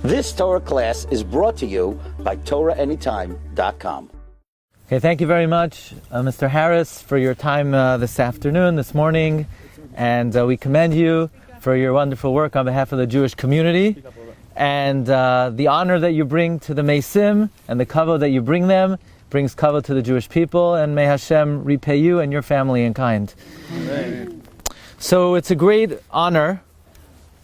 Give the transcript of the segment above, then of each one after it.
This Torah class is brought to you by TorahAnytime.com. Okay, thank you very much, Mr. Harris, for your time this afternoon, this morning, and we commend you for your wonderful work on behalf of the Jewish community, and the honor that you bring to the Meisim, and the kavod that you bring them, brings kavod to the Jewish people, and may Hashem repay you and your family in kind. Amen. So it's a great honor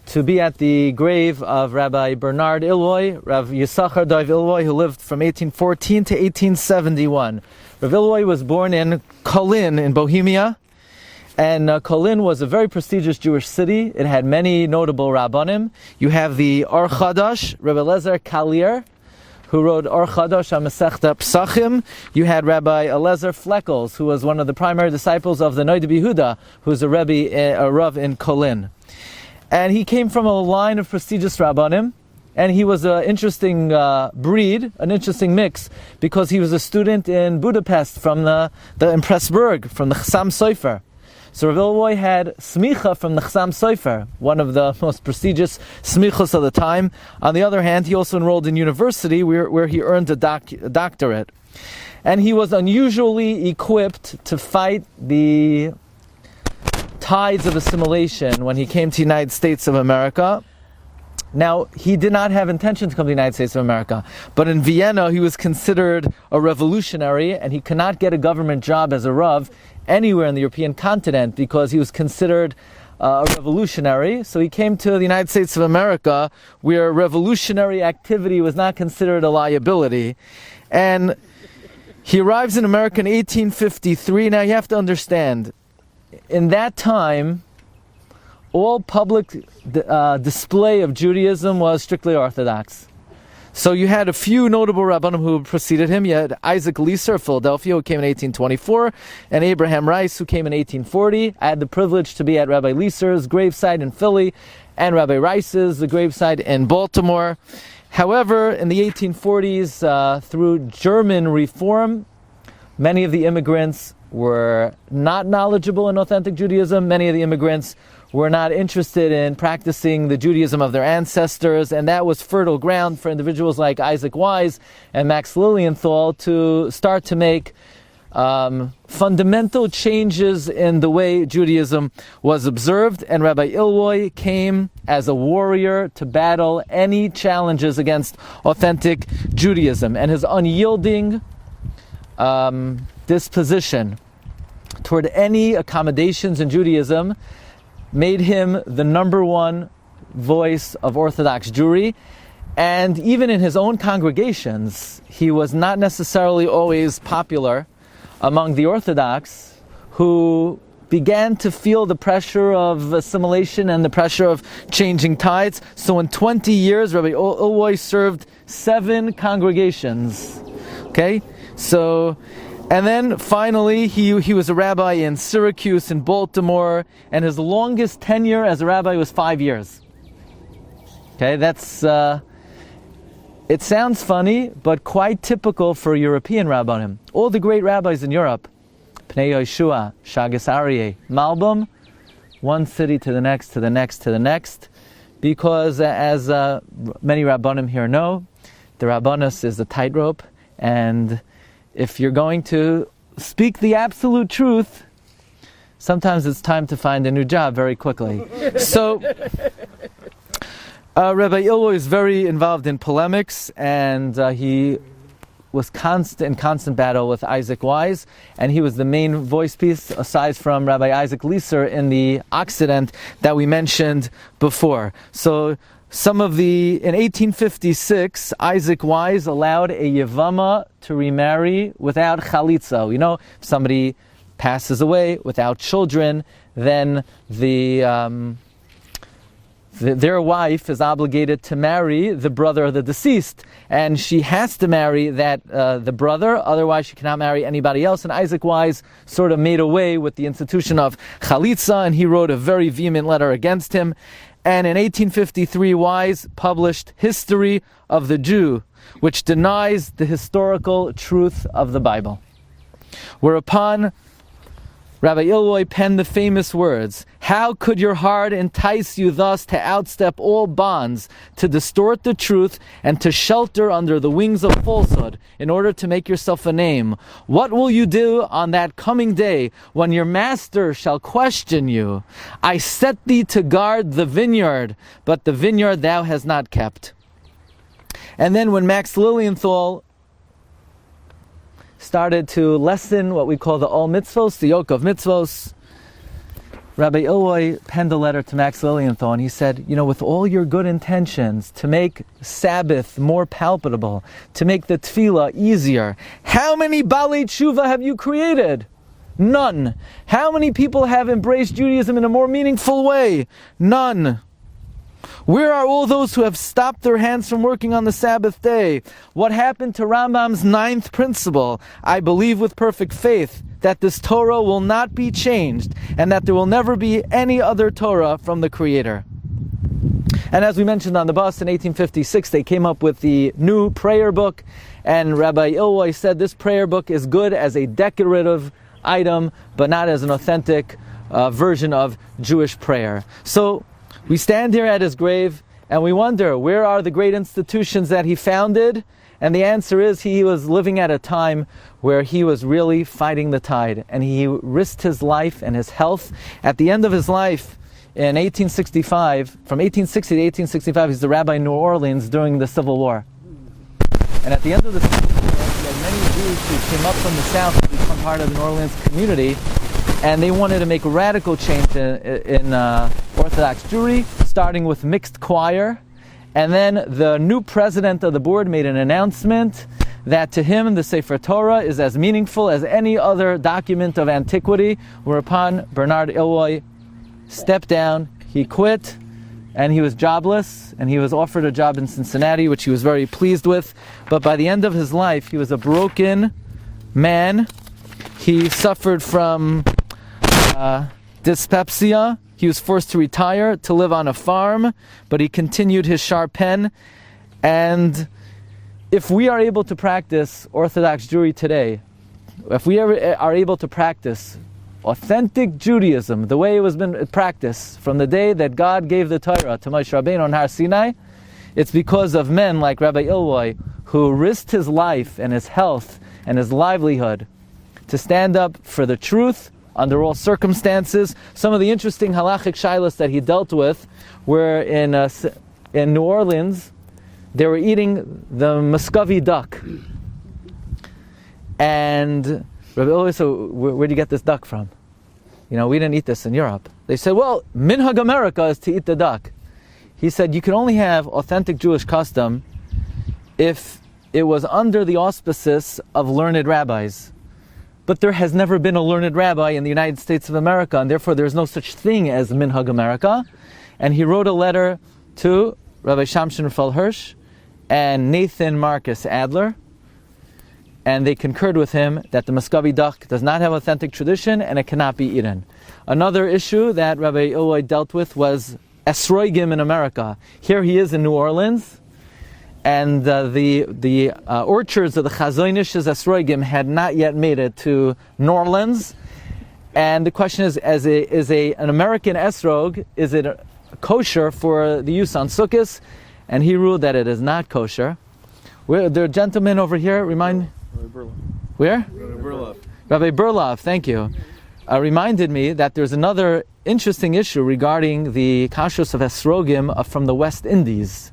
to be at the grave of Rabbi Bernard Illowy, Rav Yissachar Illowy, who lived from 1814 to 1871. Rav Illowy was born in Kolin in Bohemia, and Kolin was a very prestigious Jewish city. It had many notable rabbanim. You have the Or Chadash, Rabbi Eliezer Kalir, who wrote Or Chadash on Masechta Psachim. You had Rabbi Eliezer Fleckels, who was one of the primary disciples of the Noda B'Yehuda, who was a Rav in Kolin. And he came from a line of prestigious rabbanim, and he was an interesting breed, an interesting mix, because he was a student in Budapest from in Pressburg, from the Chasam Sofer. So Rav Illowy had smicha from the Chasam Sofer, one of the most prestigious smichos of the time. On the other hand, he also enrolled in university where he earned a doctorate. And he was unusually equipped to fight the tides of assimilation when he came to the United States of America. Now, he did not have intention to come to the United States of America, but in Vienna he was considered a revolutionary, and he could not get a government job as a Rav anywhere in the European continent because he was considered a revolutionary. So he came to the United States of America, where revolutionary activity was not considered a liability. And he arrives in America in 1853. Now you have to understand, in that time, all public display of Judaism was strictly Orthodox. So you had a few notable rabbanim who preceded him. You had Isaac Leeser of Philadelphia, who came in 1824, and Abraham Rice, who came in 1840. I had the privilege to be at Rabbi Leeser's graveside in Philly, and Rabbi Rice's, the graveside in Baltimore. However, in the 1840s, through German reform, many of the immigrants were not knowledgeable in authentic Judaism. Many of the immigrants were not interested in practicing the Judaism of their ancestors, and that was fertile ground for individuals like Isaac Wise and Max Lilienthal to start to make fundamental changes in the way Judaism was observed. And Rabbi Illowy came as a warrior to battle any challenges against authentic Judaism, and his unyielding disposition toward any accommodations in Judaism made him the number one voice of Orthodox Jewry. And even in his own congregations, he was not necessarily always popular among the Orthodox, who began to feel the pressure of assimilation and the pressure of changing tides. So in 20 years, Rabbi Illowy served 7 congregations. Okay? So, and then finally, he was a rabbi in Syracuse, in Baltimore, and his longest tenure as a rabbi was 5 years. Okay, that's, it sounds funny, but quite typical for European rabbanim. All the great rabbis in Europe, Pnei Yehoshua, Shagas Aryeh, Malbim, one city to the next, to the next, to the next, because as many rabbanim here know, the rabbanus is a tightrope, and if you're going to speak the absolute truth, sometimes it's time to find a new job very quickly. So, Rabbi Illowy is very involved in polemics, and he was in constant battle with Isaac Wise, and he was the main voice piece, aside from Rabbi Isaac Leeser, in the Occident that we mentioned before. So, in 1856, Isaac Wise allowed a Yevama to remarry without chalitza. You know, if somebody passes away without children, then their wife is obligated to marry the brother of the deceased, and she has to marry the brother, otherwise she cannot marry anybody else. And Isaac Wise sort of made away with the institution of chalitza, and he wrote a very vehement letter against him. And in 1853, Wise published History of the Jew, which denies the historical truth of the Bible. Whereupon Rabbi Illowy penned the famous words, "How could your heart entice you thus to outstep all bonds, to distort the truth, and to shelter under the wings of falsehood, in order to make yourself a name? What will you do on that coming day, when your master shall question you? I set thee to guard the vineyard, but the vineyard thou hast not kept." And then when Max Lilienthal started to lessen what we call the all mitzvos, the yoke of mitzvos, Rabbi Illowy penned a letter to Max Lilienthal, and he said, with all your good intentions to make Sabbath more palpable, to make the tefillah easier, how many Balei Tshuva have you created? None. How many people have embraced Judaism in a more meaningful way? None. Where are all those who have stopped their hands from working on the Sabbath day? What happened to Rambam's 9th principle? I believe with perfect faith that this Torah will not be changed and that there will never be any other Torah from the Creator. And as we mentioned on the bus, in 1856 they came up with the new prayer book, and Rabbi Illowy said this prayer book is good as a decorative item, but not as an authentic version of Jewish prayer. So we stand here at his grave and we wonder, where are the great institutions that he founded? And the answer is, he was living at a time where he was really fighting the tide, and he risked his life and his health. At the end of his life, in 1865, from 1860 to 1865, he's the rabbi in New Orleans during the Civil War. And at the end of the Civil War, he had many Jews who came up from the south to become part of the New Orleans community, and they wanted to make a radical change in Orthodox Jewry, starting with mixed choir. And then the new president of the board made an announcement that to him the Sefer Torah is as meaningful as any other document of antiquity, whereupon Bernard Illowy stepped down, he quit, and he was jobless, and he was offered a job in Cincinnati, which he was very pleased with. But by the end of his life, he was a broken man. He suffered from dyspepsia. He was forced to retire to live on a farm, but he continued his sharp pen. And if we are able to practice Orthodox Jewry today, if we are able to practice authentic Judaism, the way it was been practiced from the day that God gave the Torah to Moshe Rabbeinu on Har Sinai, it's because of men like Rabbi Illowy, who risked his life and his health and his livelihood to stand up for the truth under all circumstances. Some of the interesting halachic shilas that he dealt with were in New Orleans. They were eating the Muscovy duck. And Rabbi Illowy said, where do you get this duck from? We didn't eat this in Europe. They said, well, Minhag America is to eat the duck. He said, you can only have authentic Jewish custom if it was under the auspices of learned rabbis. But there has never been a learned rabbi in the United States of America, and therefore there's no such thing as Minhag America. And he wrote a letter to Rabbi Shamshon Raphael Hirsch and Nathan Marcus Adler, and they concurred with him that the Muscovy duck does not have authentic tradition and it cannot be eaten. Another issue that Rabbi Illowy dealt with was esroigim in America. Here he is in New Orleans, and the orchards of the Chazonish's esroigim had not yet made it to New Orleans. And the question is, an American esrog, is it kosher for the use on Sukkot? And he ruled that it is not kosher. The gentleman over here, remind me? Rabbi Burlov. Where? Rabbi Burlov. Rabbi Burlov, thank you. Reminded me that there's another interesting issue regarding the kashrus of esrogim from the West Indies.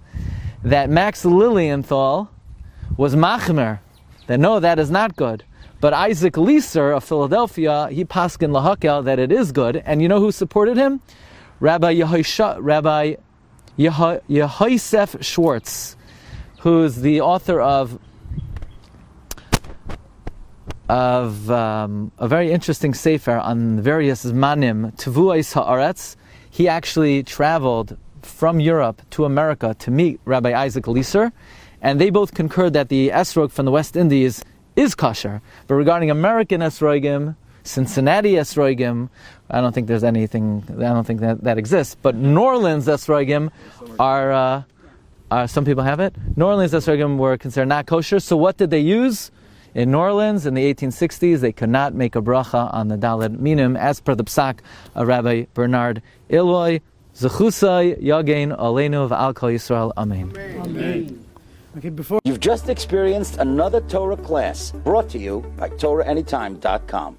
That Max Lilienthal was machmer, that no, that is not good. But Isaac Leeser of Philadelphia, he paskin lahakel that it is good. And you know who supported him? Rabbi Yehosef Schwartz, who's the author of a very interesting sefer on various zmanim, Tevuos Haaretz. He actually traveled from Europe to America to meet Rabbi Isaac Leeser, and they both concurred that the esrog from the West Indies is kosher. But regarding American esrogim, Cincinnati esrogim, I don't think there's anything, I don't think that exists. But New Orleans esrogim are some people have it. New Orleans esrogim were considered not kosher. So what did they use? In New Orleans, in the 1860s, they could not make a bracha on the Daled Minim, as per the psak of Rabbi Bernard Illowy. Zechusay Yagein Aleinu v'al Kol Yisrael. Amen. Amen. Okay, You've just experienced another Torah class brought to you by TorahAnytime.com.